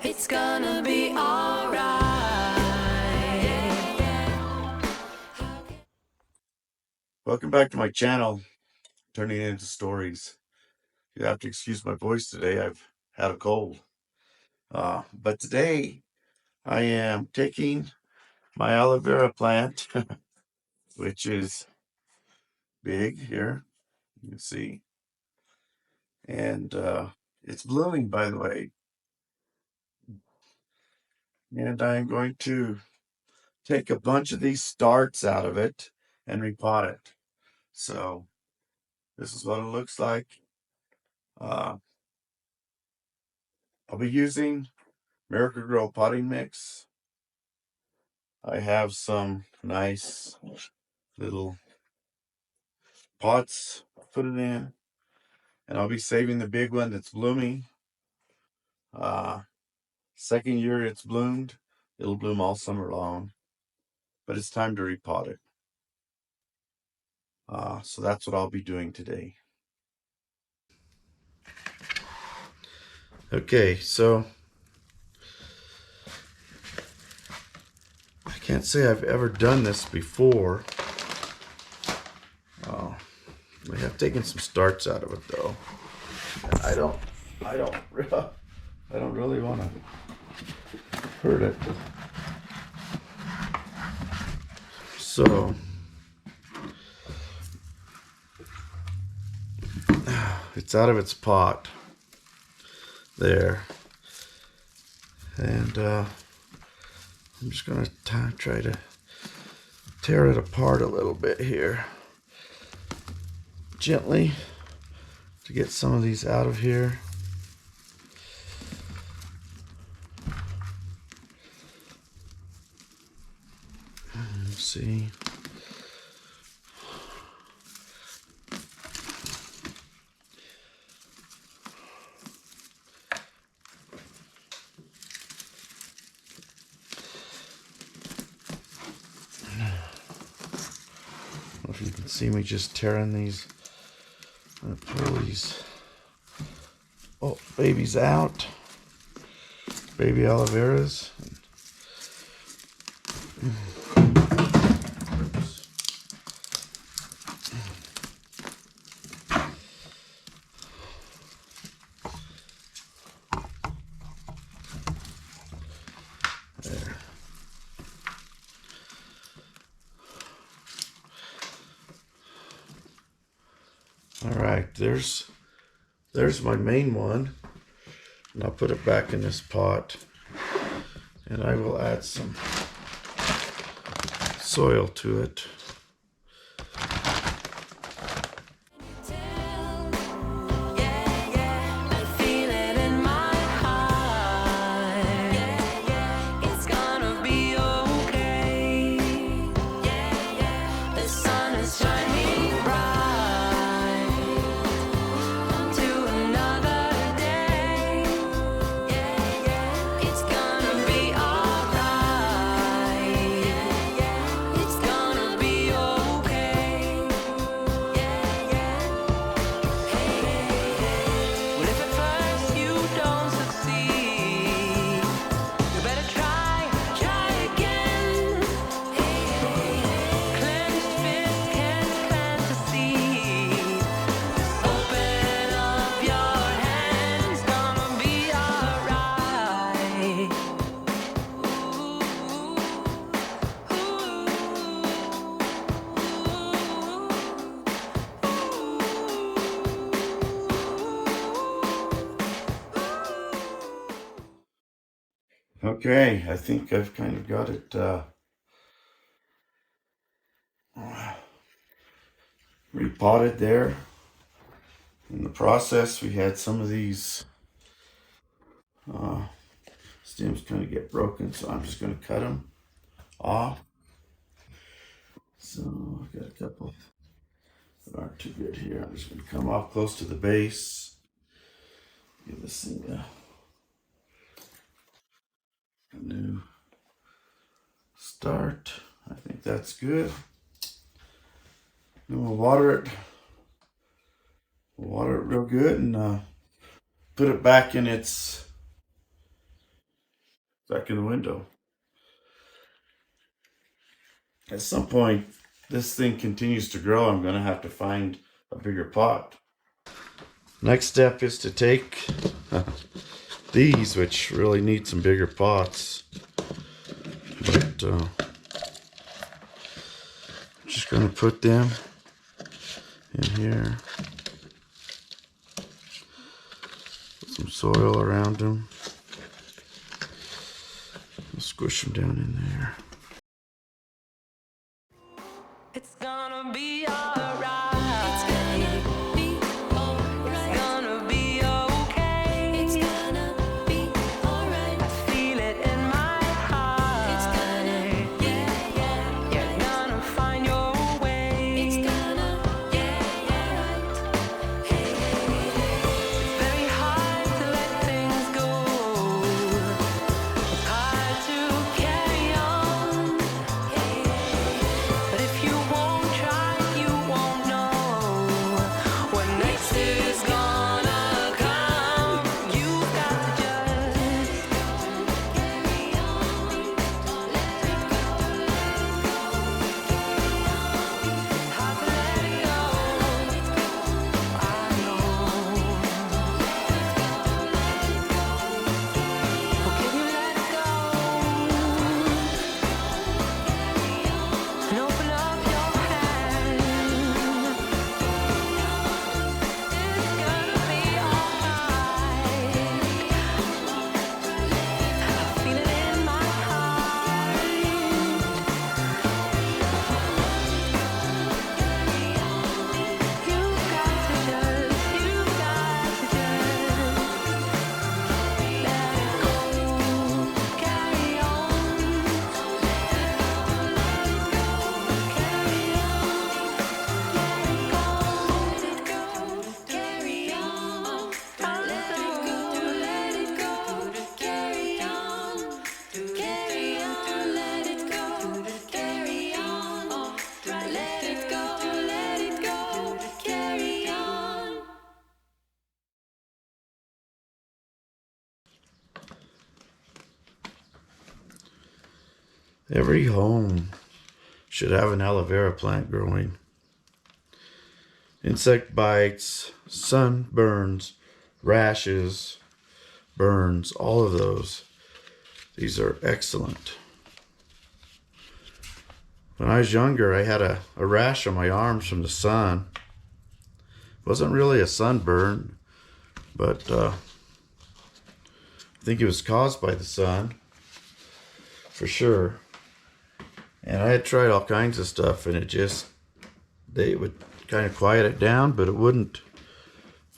It's gonna be alright. Welcome back to my channel, Turning It Into Stories. You have to excuse my voice today. I've had a cold. But today I am taking my aloe vera plant, which is big here, you can see. And it's blooming, by the way. And I'm going to take a bunch of these starts out of it and repot it. So this is what it looks like. Uh, I'll be using Miracle-Gro potting mix. I have some nice little pots, put it in, and I'll be saving the big one that's blooming. Uh, Second year it's bloomed, it'll bloom all summer long, but it's time to repot it. So that's what I'll be doing today. Okay, so I can't say I've ever done this before. I have taken some starts out of it though. I don't, I don't, I don't really want to hurt it. So it's out of its pot there, and I'm just gonna try to tear it apart a little bit here, gently, to get some of these out of here. Let's see. I don't know if you can see me just tearing these. I'm gonna pull these babies out. Baby aloe veras. There. All right, there's my main one, and I'll put it back in this pot, and I will add some soil to it. I feel it in my heart. It's gonna be okay. The sun is shining bright to another day. It's gonna be alright. It's gonna be okay. Well, if at first you don't succeed, you better try again. Clenched fist can't plant the seed. Open up your hands, gonna be alright. Okay, I think I've kind of got it repotted there. In the process, we had some of these stems kind of get broken, so I'm just going to cut them off. So I've got a couple that aren't too good here. I'm just going to come off close to the base. Give this thing a new start. I think that's good. Then we'll water it. We'll water it real good and put it back in its back in the window. At some point, this thing continues to grow. I'm going to have to find a bigger pot. Next step is to take these, which really need some bigger pots. But I'm just going to put them in here. Put some soil around them. Squish them down in there. It's gonna be alright. It's gonna be alright. It's gonna be okay. It's gonna be alright. I feel it in my heart. It's gonna, yeah. You're gonna find your way. It's gonna, alright. Hey, it's very hard to let things go. It's hard to carry on. But if you won't try, you won't know what next is gonna come. You've got to just carry on. Let it go, hard to let it go. I know. Oh, can you let it go? And open up your hand. It's gonna be alright. I feel it in my heart. You've got to just let it go. Carry on. Every home should have an aloe vera plant growing. Insect bites, sunburns, rashes, burns, all of those. These are excellent. When I was younger, I had a rash on my arms from the sun. It wasn't really a sunburn, but I think it was caused by the sun, for sure. And I had tried all kinds of stuff, and they would kind of quiet it down, but it wouldn't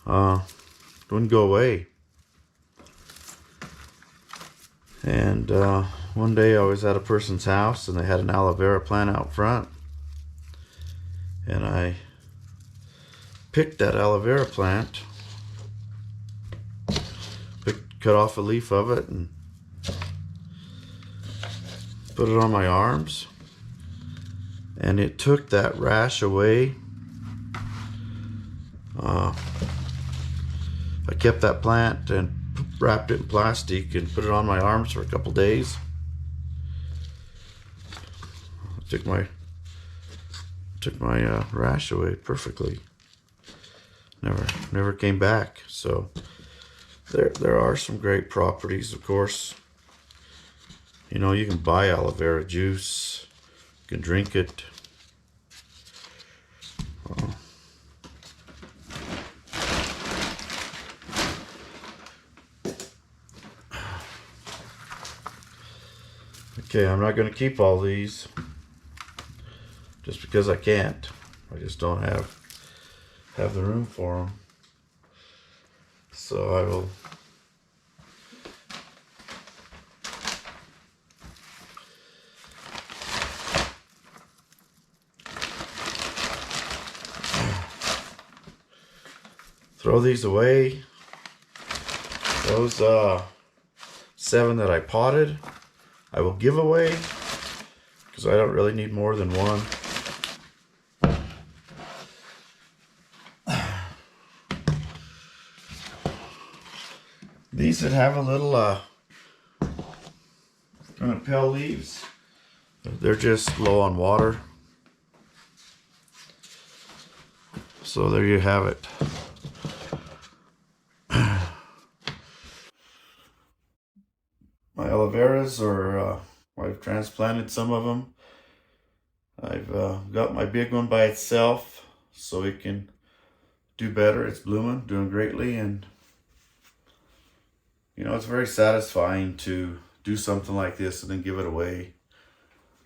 go away. And one day I was at a person's house, and they had an aloe vera plant out front, and I picked that aloe vera plant, cut off a leaf of it, and put it on my arms, and it took that rash away. I kept that plant and wrapped it in plastic and put it on my arms for a couple days. Took my rash away perfectly. Never came back. So there are some great properties, of course. You know, you can buy aloe vera juice, you can drink it. Okay, I'm not going to keep all these just because I can't. I just don't have the room for them. So I will throw these away. Those 7 that I potted, I will give away because I don't really need more than one. These that have a little gonna peel leaves. They're just low on water. So there you have it. My aloe veras are, I've transplanted some of them. I've got my big one by itself so it can do better. It's blooming, doing greatly, and you know, it's very satisfying to do something like this and then give it away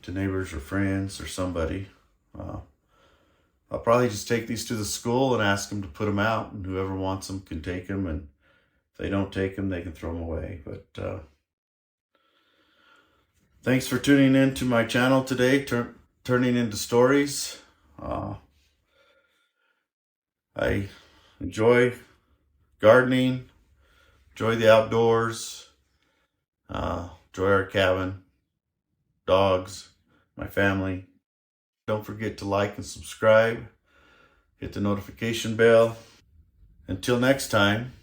to neighbors or friends or somebody. I'll probably just take these to the school and ask them to put them out, and whoever wants them can take them, and if they don't take them, they can throw them away. But thanks for tuning in to my channel today, Turning Into Stories. I enjoy gardening, enjoy the outdoors, enjoy our cabin, dogs, my family. Don't forget to like and subscribe. Hit the notification bell. Until next time,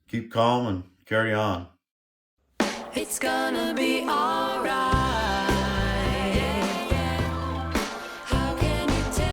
keep calm and carry on. It's gonna be alright.